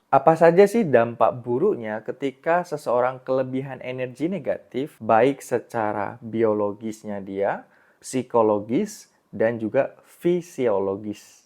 Apa saja sih dampak buruknya ketika seseorang kelebihan energi negatif, baik secara biologisnya dia, psikologis, dan juga fisiologis?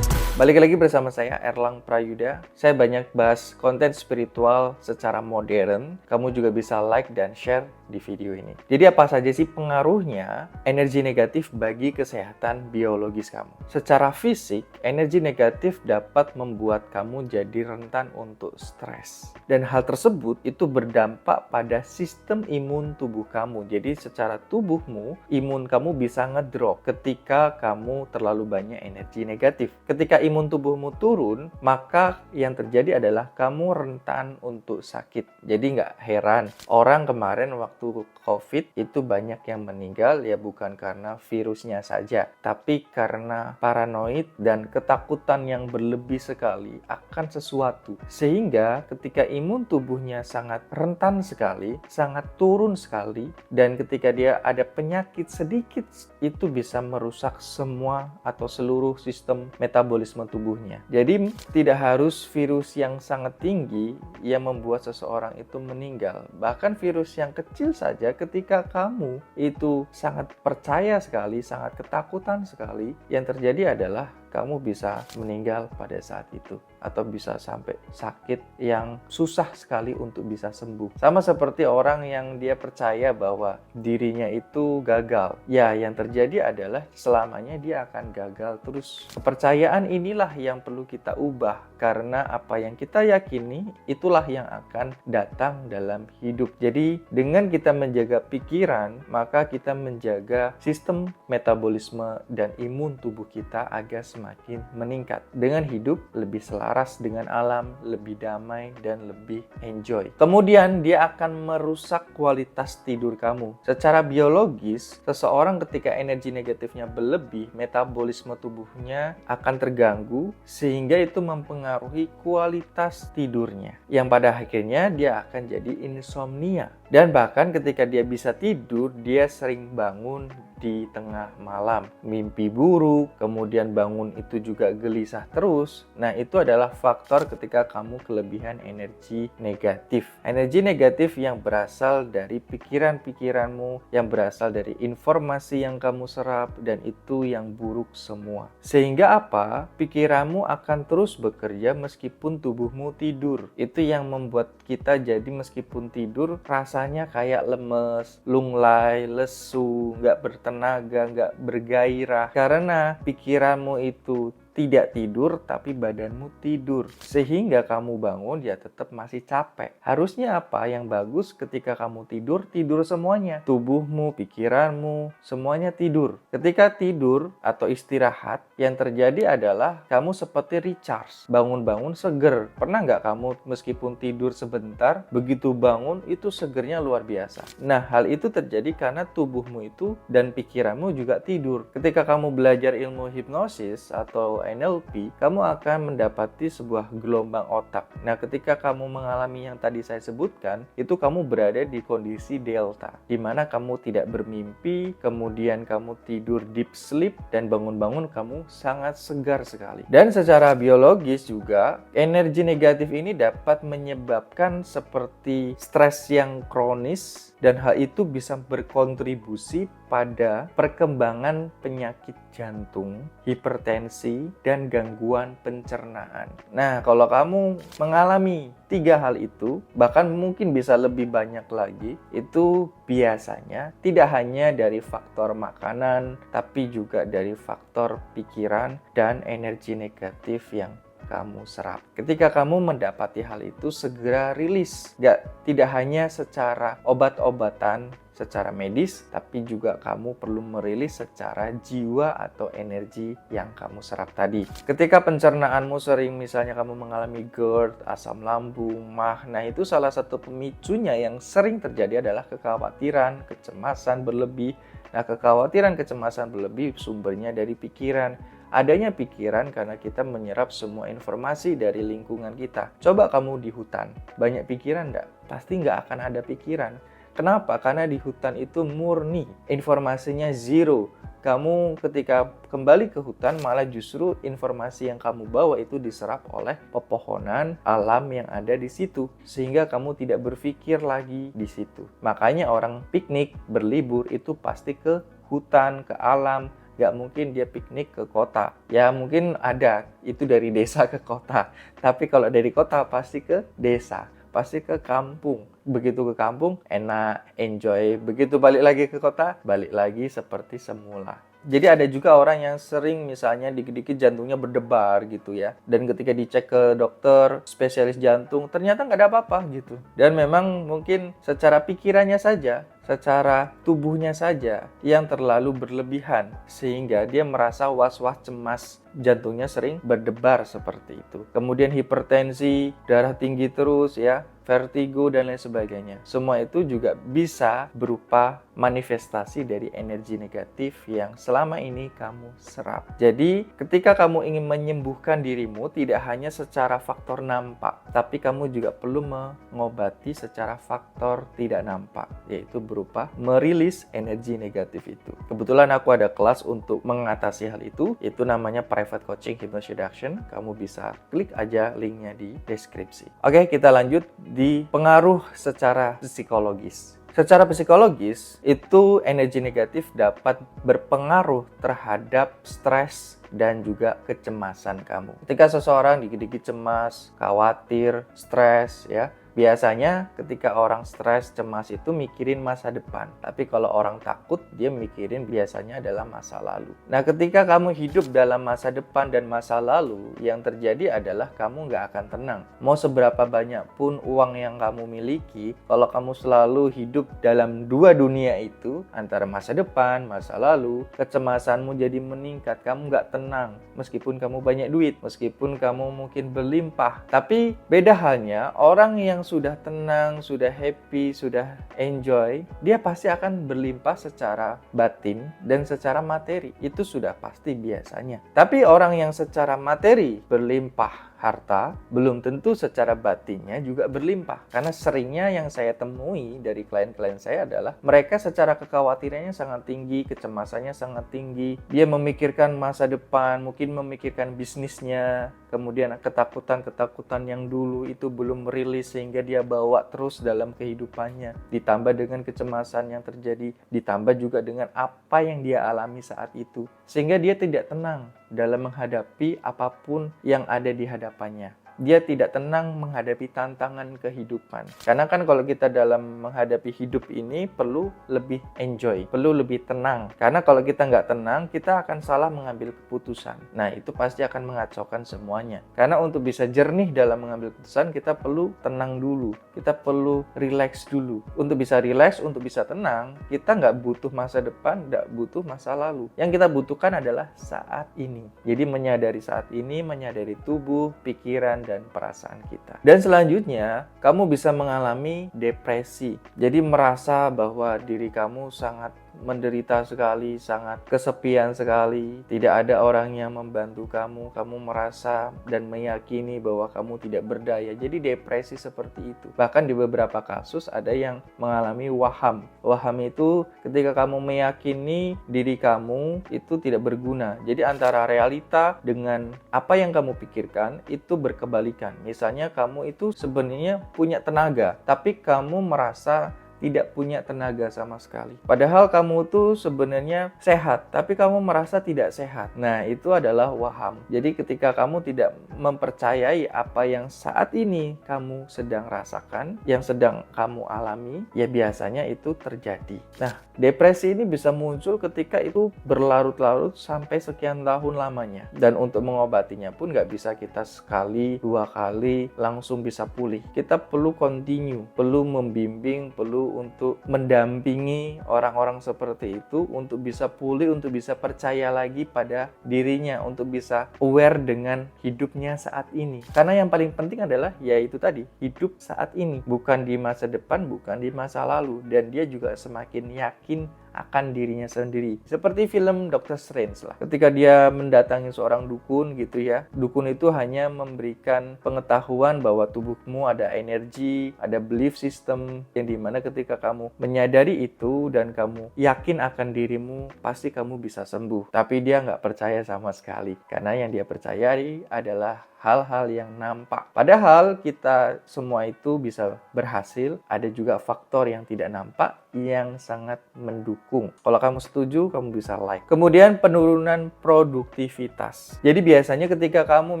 Balik lagi bersama saya Erlang Prayuda. Saya banyak bahas konten spiritual secara modern. Kamu juga bisa like dan share di video ini. Jadi apa saja sih pengaruhnya energi negatif bagi kesehatan biologis kamu? Secara fisik, energi negatif dapat membuat kamu jadi rentan untuk stres. Dan hal tersebut itu berdampak pada sistem imun tubuh kamu. Jadi secara tubuhmu, imun kamu bisa ngedrop ketika kamu terlalu banyak energi negatif. Ketika imun tubuhmu turun, maka yang terjadi adalah kamu rentan untuk sakit. Jadi nggak heran, orang kemarin waktu COVID itu banyak yang meninggal ya bukan karena virusnya saja, tapi karena paranoid dan ketakutan yang berlebih sekali akan sesuatu. Sehingga ketika imun tubuhnya sangat rentan sekali, sangat turun sekali, dan ketika dia ada penyakit sedikit, itu bisa merusak semua atau seluruh sistem metabolisme tubuhnya. Jadi tidak harus virus yang sangat tinggi yang membuat seseorang itu meninggal. Bahkan virus yang kecil saja ketika kamu itu sangat percaya sekali, sangat ketakutan sekali, yang terjadi adalah kamu bisa meninggal pada saat itu atau bisa sampai sakit yang susah sekali untuk bisa sembuh. Sama seperti orang yang dia percaya bahwa dirinya itu gagal. Ya, yang terjadi adalah selamanya dia akan gagal terus. Kepercayaan inilah yang perlu kita ubah karena apa yang kita yakini itulah yang akan datang dalam hidup. Jadi, dengan kita menjaga pikiran, maka kita menjaga sistem metabolisme dan imun tubuh kita agar semakin meningkat. Dengan hidup lebih selaras dengan alam, lebih damai, dan lebih enjoy. Kemudian dia akan merusak kualitas tidur kamu. Secara biologis, seseorang ketika energi negatifnya berlebih, metabolisme tubuhnya akan terganggu sehingga itu mempengaruhi kualitas tidurnya. Yang pada akhirnya dia akan jadi insomnia. Dan bahkan ketika dia bisa tidur, dia sering bangun di tengah malam, mimpi buruk, kemudian bangun itu juga gelisah terus. Nah, itu adalah faktor ketika kamu kelebihan energi negatif. Energi negatif yang berasal dari pikiran-pikiranmu, yang berasal dari informasi yang kamu serap, dan itu yang buruk semua. Sehingga apa? Pikiranmu akan terus bekerja meskipun tubuhmu tidur. Itu yang membuat kita jadi meskipun tidur rasanya kayak lemes, lunglai, lesu, nggak bertenaga, nggak bergairah. Karena pikiranmu itu tidak tidur tapi badanmu tidur, sehingga kamu bangun ya tetap masih capek. Harusnya apa yang bagus ketika kamu tidur, tidur semuanya, tubuhmu, pikiranmu, semuanya tidur. Ketika tidur atau istirahat, yang terjadi adalah kamu seperti recharge, bangun-bangun seger. Pernah nggak kamu meskipun tidur sebentar, begitu bangun itu segernya luar biasa. Nah, hal itu terjadi karena tubuhmu itu dan pikiranmu juga tidur. Ketika kamu belajar ilmu hipnosis atau NLP, kamu akan mendapati sebuah gelombang otak. Nah, ketika kamu mengalami yang tadi saya sebutkan, itu kamu berada di kondisi delta, di mana kamu tidak bermimpi, kemudian kamu tidur deep sleep, dan bangun-bangun kamu sangat segar sekali. Dan secara biologis juga, energi negatif ini dapat menyebabkan seperti stres yang kronis, dan hal itu bisa berkontribusi pada perkembangan penyakit jantung, hipertensi, dan gangguan pencernaan. Nah, kalau kamu mengalami 3 hal itu, bahkan mungkin bisa lebih banyak lagi, itu biasanya tidak hanya dari faktor makanan, tapi juga dari faktor pikiran dan energi negatif yang kamu serap. Ketika kamu mendapati hal itu, segera rilis. Tidak hanya secara obat-obatan, secara medis, tapi juga kamu perlu merilis secara jiwa atau energi yang kamu serap tadi. Ketika pencernaanmu sering, misalnya kamu mengalami GERD, asam lambung, MAH, nah itu salah satu pemicunya yang sering terjadi adalah kekhawatiran, kecemasan berlebih. Nah, kekhawatiran, kecemasan berlebih sumbernya dari pikiran. Adanya pikiran karena kita menyerap semua informasi dari lingkungan kita. Coba kamu di hutan, banyak pikiran nggak? Pasti nggak akan ada pikiran. Kenapa? Karena di hutan itu murni, informasinya zero. kamu ketika kembali ke hutan malah justru informasi yang kamu bawa itu diserap oleh pepohonan alam yang ada di situ, sehingga kamu tidak berpikir lagi di situ. Makanya orang piknik berlibur itu pasti ke hutan, ke alam. Gak mungkin dia piknik ke kota. Ya mungkin ada, itu dari desa ke kota. Tapi kalau dari kota pasti ke desa, pasti ke kampung. Begitu ke kampung, enak, enjoy. Begitu balik lagi ke kota, balik lagi seperti semula. Jadi ada juga orang yang sering misalnya dikit-dikit jantungnya berdebar gitu ya. Dan ketika dicek ke dokter, spesialis jantung, ternyata nggak ada apa-apa gitu. Dan memang mungkin secara pikirannya saja, secara tubuhnya saja yang terlalu berlebihan. Sehingga dia merasa was-was, cemas, jantungnya sering berdebar seperti itu. Kemudian hipertensi, darah tinggi terus ya, vertigo dan lain sebagainya. Semua itu juga bisa berupa manifestasi dari energi negatif yang selama ini kamu serap. Jadi, ketika kamu ingin menyembuhkan dirimu tidak hanya secara faktor nampak, tapi kamu juga perlu mengobati secara faktor tidak nampak, yaitu berupa merilis energi negatif itu. Kebetulan aku ada kelas untuk mengatasi hal itu namanya Private Coaching Hypnosis Reduction. Kamu bisa klik aja linknya di deskripsi. Oke, kita lanjut di pengaruh secara psikologis. Secara psikologis, itu energi negatif dapat berpengaruh terhadap stres dan juga kecemasan kamu. Ketika seseorang dikit-dikit cemas, khawatir, stres ya, biasanya ketika orang stres, cemas itu mikirin masa depan. Tapi kalau orang takut, dia mikirin biasanya adalah masa lalu. Nah, ketika kamu hidup dalam masa depan dan masa lalu, yang terjadi adalah kamu nggak akan tenang. Mau seberapa banyak pun uang yang kamu miliki, kalau kamu selalu hidup dalam dua dunia itu, antara masa depan, masa lalu, kecemasanmu jadi meningkat. Kamu nggak tenang, meskipun kamu banyak duit, meskipun kamu mungkin berlimpah. Tapi beda halnya, orang yang sudah tenang, sudah happy, sudah enjoy, dia pasti akan berlimpah secara batin dan secara materi. Itu sudah pasti biasanya. Tapi orang yang secara materi berlimpah harta, belum tentu secara batinnya juga berlimpah. Karena seringnya yang saya temui dari klien-klien saya adalah mereka secara kekhawatirannya sangat tinggi, kecemasannya sangat tinggi. Dia memikirkan masa depan, mungkin memikirkan bisnisnya, kemudian ketakutan-ketakutan yang dulu itu belum merilis sehingga dia bawa terus dalam kehidupannya. Ditambah dengan kecemasan yang terjadi, ditambah juga dengan apa yang dia alami saat itu. Sehingga dia tidak tenang dalam menghadapi apapun yang ada di hadapannya. Dia tidak tenang menghadapi tantangan kehidupan. Karena kan kalau kita dalam menghadapi hidup ini perlu lebih enjoy, perlu lebih tenang. Karena kalau kita nggak tenang, kita akan salah mengambil keputusan. Nah, itu pasti akan mengacaukan semuanya. Karena untuk bisa jernih dalam mengambil keputusan, kita perlu tenang dulu. Kita perlu relax dulu. Untuk bisa relax, untuk bisa tenang, kita nggak butuh masa depan, nggak butuh masa lalu. Yang kita butuhkan adalah saat ini. Jadi menyadari saat ini, menyadari tubuh, pikiran, dan perasaan kita. Dan selanjutnya, kamu bisa mengalami depresi. Jadi merasa bahwa diri kamu sangat menderita sekali, sangat kesepian sekali, tidak ada orang yang membantu kamu merasa dan meyakini bahwa kamu tidak berdaya. Jadi depresi seperti itu. Bahkan di beberapa kasus ada yang mengalami waham. Waham itu ketika kamu meyakini diri kamu itu tidak berguna. Jadi antara realita dengan apa yang kamu pikirkan itu berkebalikan. Misalnya kamu itu sebenarnya punya tenaga, tapi kamu merasa tidak punya tenaga sama sekali. Padahal kamu tuh sebenarnya sehat, tapi kamu merasa tidak sehat. Nah, itu adalah waham. Jadi ketika kamu tidak mempercayai apa yang saat ini kamu sedang rasakan, yang sedang kamu alami, ya biasanya itu terjadi. Nah, depresi ini bisa muncul ketika itu berlarut-larut sampai sekian tahun lamanya. Dan untuk mengobatinya pun nggak bisa kita sekali, dua kali langsung bisa pulih. Kita perlu continue, perlu membimbing, perlu untuk mendampingi orang-orang seperti itu untuk bisa pulih, untuk bisa percaya lagi pada dirinya, untuk bisa aware dengan hidupnya saat ini. Karena yang paling penting adalah yaitu tadi, hidup saat ini, bukan di masa depan, bukan di masa lalu. Dan dia juga semakin yakin akan dirinya sendiri. Seperti film Doctor Strange lah. Ketika dia mendatangi seorang dukun gitu ya. Dukun itu hanya memberikan pengetahuan bahwa tubuhmu ada energi, ada belief system, yang dimana ketika kamu menyadari itu dan kamu yakin akan dirimu, pasti kamu bisa sembuh. Tapi dia nggak percaya sama sekali. Karena yang dia percayai adalah hal-hal yang nampak. Padahal kita semua itu bisa berhasil, ada juga faktor yang tidak nampak yang sangat mendukung. Kalau kamu setuju, kamu bisa like. Kemudian penurunan produktivitas. Jadi biasanya ketika kamu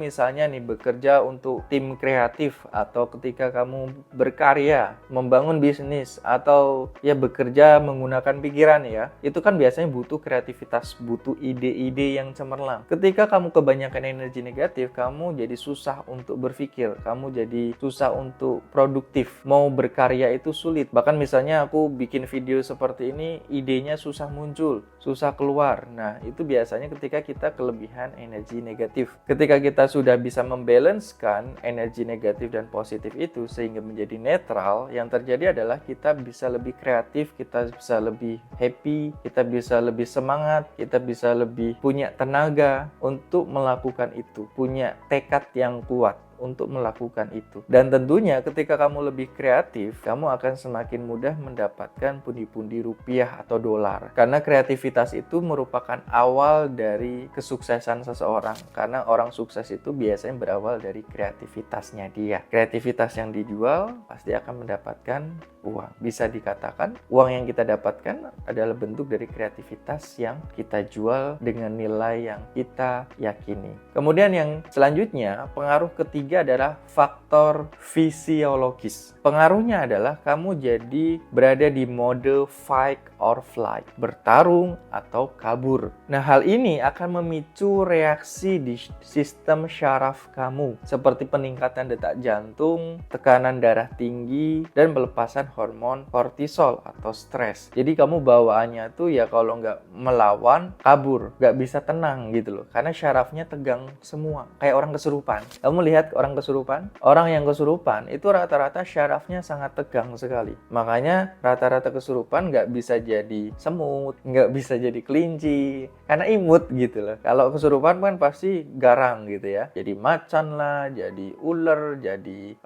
misalnya nih bekerja untuk tim kreatif atau ketika kamu berkarya, membangun bisnis atau ya bekerja menggunakan pikiran ya, itu kan biasanya butuh kreativitas, butuh ide-ide yang cemerlang. Ketika kamu kebanyakan energi negatif, kamu jadi susah untuk berpikir, kamu jadi susah untuk produktif. Mau berkarya itu sulit. Bahkan misalnya aku bikin video seperti ini, idenya susah muncul, susah keluar. Nah, itu biasanya ketika kita kelebihan energi negatif. Ketika kita sudah bisa membalancekan energi negatif dan positif itu sehingga menjadi netral, yang terjadi adalah kita bisa lebih kreatif, kita bisa lebih happy, kita bisa lebih semangat, kita bisa lebih punya tenaga untuk melakukan itu, punya tekad yang kuat untuk melakukan itu. Dan tentunya ketika kamu lebih kreatif, kamu akan semakin mudah mendapatkan pundi-pundi rupiah atau dolar. Karena kreativitas itu merupakan awal dari kesuksesan seseorang. Karena orang sukses itu biasanya berawal dari kreativitasnya dia. Kreativitas yang dijual pasti akan mendapatkan uang. Bisa dikatakan uang yang kita dapatkan adalah bentuk dari kreativitas yang kita jual dengan nilai yang kita yakini. Kemudian yang selanjutnya, pengaruh ketiga adalah faktor fisiologis. Pengaruhnya adalah kamu jadi berada di mode fight or flight, bertarung atau kabur. Nah, hal ini akan memicu reaksi di sistem syaraf kamu, seperti peningkatan detak jantung, tekanan darah tinggi, dan pelepasan hormon kortisol atau stres. Jadi kamu bawaannya tuh ya kalau nggak melawan, kabur, nggak bisa tenang gitu loh. Karena syarafnya tegang semua, kayak orang kesurupan. Kamu lihat orang kesurupan? Orang yang kesurupan itu rata-rata syarafnya sangat tegang sekali. Makanya rata-rata kesurupan nggak bisa jadi semut, nggak bisa jadi kelinci, karena imut gitu loh. Kalau kesurupan kan pasti garang gitu ya. Jadi macan lah, jadi ular, jadi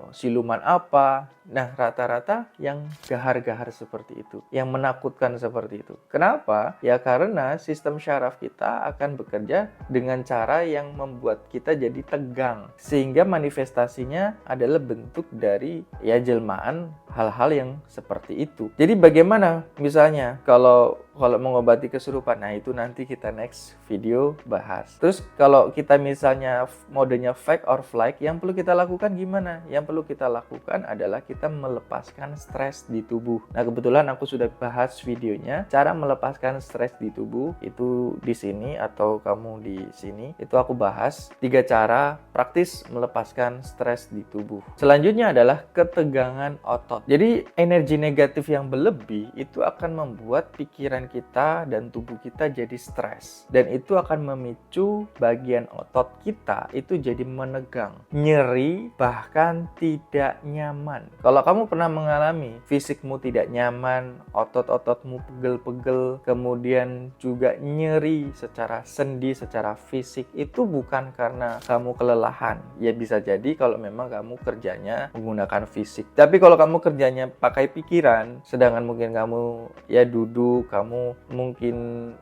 siluman apa. Nah, rata-rata yang gahar-gahar seperti itu, yang menakutkan seperti itu. Kenapa? Ya karena sistem syaraf kita akan bekerja dengan cara yang membuat kita jadi tegang. Sehingga manifestasinya adalah bentuk dari ya jelmaan hal-hal yang seperti itu. Jadi bagaimana misalnya kalau mengobati kesurupan? Nah, itu nanti kita next video bahas. Terus kalau kita misalnya modenya fight or flight, yang perlu kita lakukan gimana? Yang perlu kita lakukan adalah kita melepaskan stres di tubuh. Nah, kebetulan aku sudah bahas videonya cara melepaskan stres di tubuh itu di sini atau kamu di sini. Itu aku bahas 3 cara praktis melepaskan stres di tubuh. Selanjutnya adalah ketegangan otot. Jadi energi negatif yang berlebih itu akan membuat pikiran kita dan tubuh kita jadi stres. Dan itu akan memicu bagian otot kita itu jadi menegang, nyeri, bahkan tidak nyaman. Kalau kamu pernah mengalami fisikmu tidak nyaman, otot-ototmu pegel-pegel, kemudian juga nyeri secara sendi, secara fisik, itu bukan karena kamu kelelahan. Ya bisa jadi kalau memang kamu kerjanya menggunakan fisik. Tapi kalau kamu kerjanya pakai pikiran, sedangkan mungkin kamu ya duduk, kamu mungkin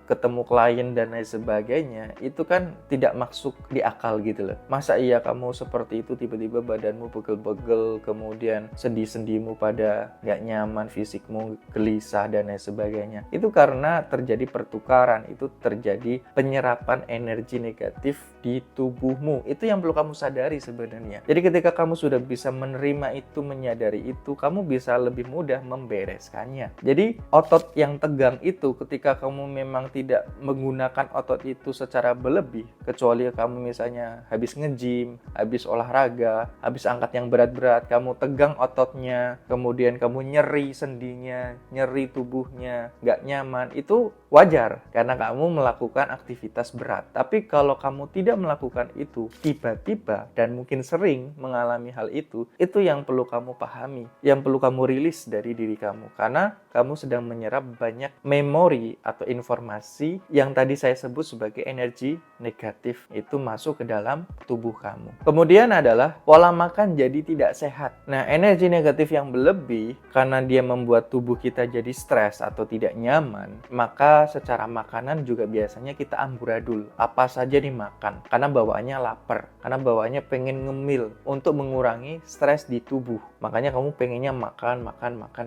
ketemu klien dan lain sebagainya, itu kan tidak masuk di akal gitu loh. Masa iya kamu seperti itu tiba-tiba badanmu pegel-pegel, kemudian sendi-sendimu pada nggak nyaman, fisikmu gelisah dan lain sebagainya. Itu karena terjadi pertukaran, itu terjadi penyerapan energi negatif di tubuhmu. Itu yang perlu kamu sadari sebenarnya. Jadi ketika kamu sudah bisa menerima itu, menyadari itu, kamu bisa lebih mudah membereskannya. Jadi otot yang tegang itu ketika kamu memang tidak menggunakan otot itu secara berlebih, kecuali kamu misalnya habis nge-gym, habis olahraga, habis angkat yang berat-berat, kamu tegang otot ototnya, kemudian kamu nyeri sendinya, nyeri tubuhnya, nggak nyaman, itu wajar karena kamu melakukan aktivitas berat. Tapi kalau kamu tidak melakukan itu tiba-tiba dan mungkin sering mengalami hal itu yang perlu kamu pahami, yang perlu kamu rilis dari diri kamu. Karena kamu sedang menyerap banyak memori atau informasi yang tadi saya sebut sebagai energi negatif itu masuk ke dalam tubuh kamu. Kemudian adalah pola makan jadi tidak sehat. Nah, energi negatif yang berlebih karena dia membuat tubuh kita jadi stres atau tidak nyaman, maka secara makanan juga biasanya kita amburadul. Apa saja dimakan karena bawaannya lapar, karena bawaannya pengen ngemil untuk mengurangi stres di tubuh. Makanya kamu pengennya makan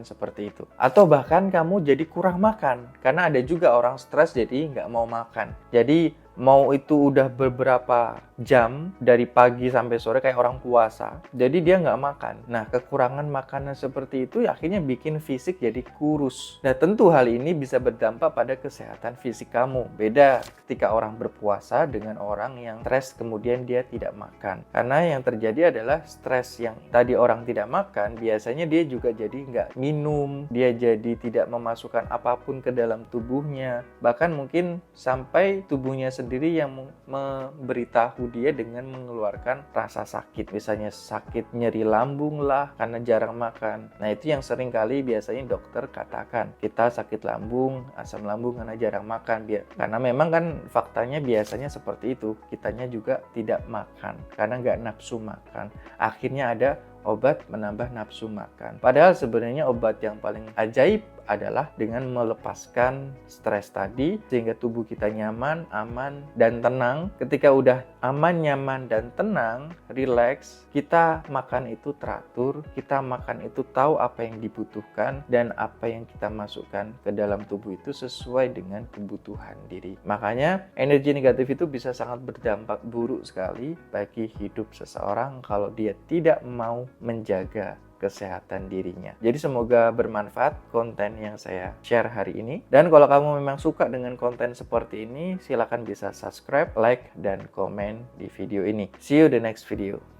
seperti itu. Atau bahkan kamu jadi kurang makan karena ada juga orang stres jadi nggak mau makan. Jadi mau itu udah beberapa jam dari pagi sampai sore kayak orang puasa, jadi dia nggak makan. Nah, kekurangan makanan seperti itu akhirnya bikin fisik jadi kurus. Nah, tentu hal ini bisa berdampak pada kesehatan fisik kamu. Beda ketika orang berpuasa dengan orang yang stres kemudian dia tidak makan. Karena yang terjadi adalah stres yang tadi orang tidak makan, biasanya dia juga jadi nggak minum, dia jadi tidak memasukkan apapun ke dalam tubuhnya. Bahkan mungkin sampai tubuhnya sendiri yang memberitahu dia dengan mengeluarkan rasa sakit, misalnya sakit nyeri lambung lah karena jarang makan. Nah, itu yang sering kali biasanya dokter katakan, kita sakit lambung, asam lambung karena jarang makan. Karena memang kan faktanya biasanya seperti itu, kitanya juga tidak makan karena nggak nafsu makan. Akhirnya ada obat menambah nafsu makan. Padahal sebenarnya obat yang paling ajaib adalah dengan melepaskan stres tadi sehingga tubuh kita nyaman, aman, dan tenang. Ketika udah aman, nyaman, dan tenang, relax, kita makan itu teratur, kita makan itu tahu apa yang dibutuhkan dan apa yang kita masukkan ke dalam tubuh itu sesuai dengan kebutuhan diri. Makanya energi negatif itu bisa sangat berdampak buruk sekali bagi hidup seseorang kalau dia tidak mau menjaga kesehatan dirinya. Jadi semoga bermanfaat konten yang saya share hari ini. Dan kalau kamu memang suka dengan konten seperti ini, silakan bisa subscribe, like, dan komen di video ini. See you the next video.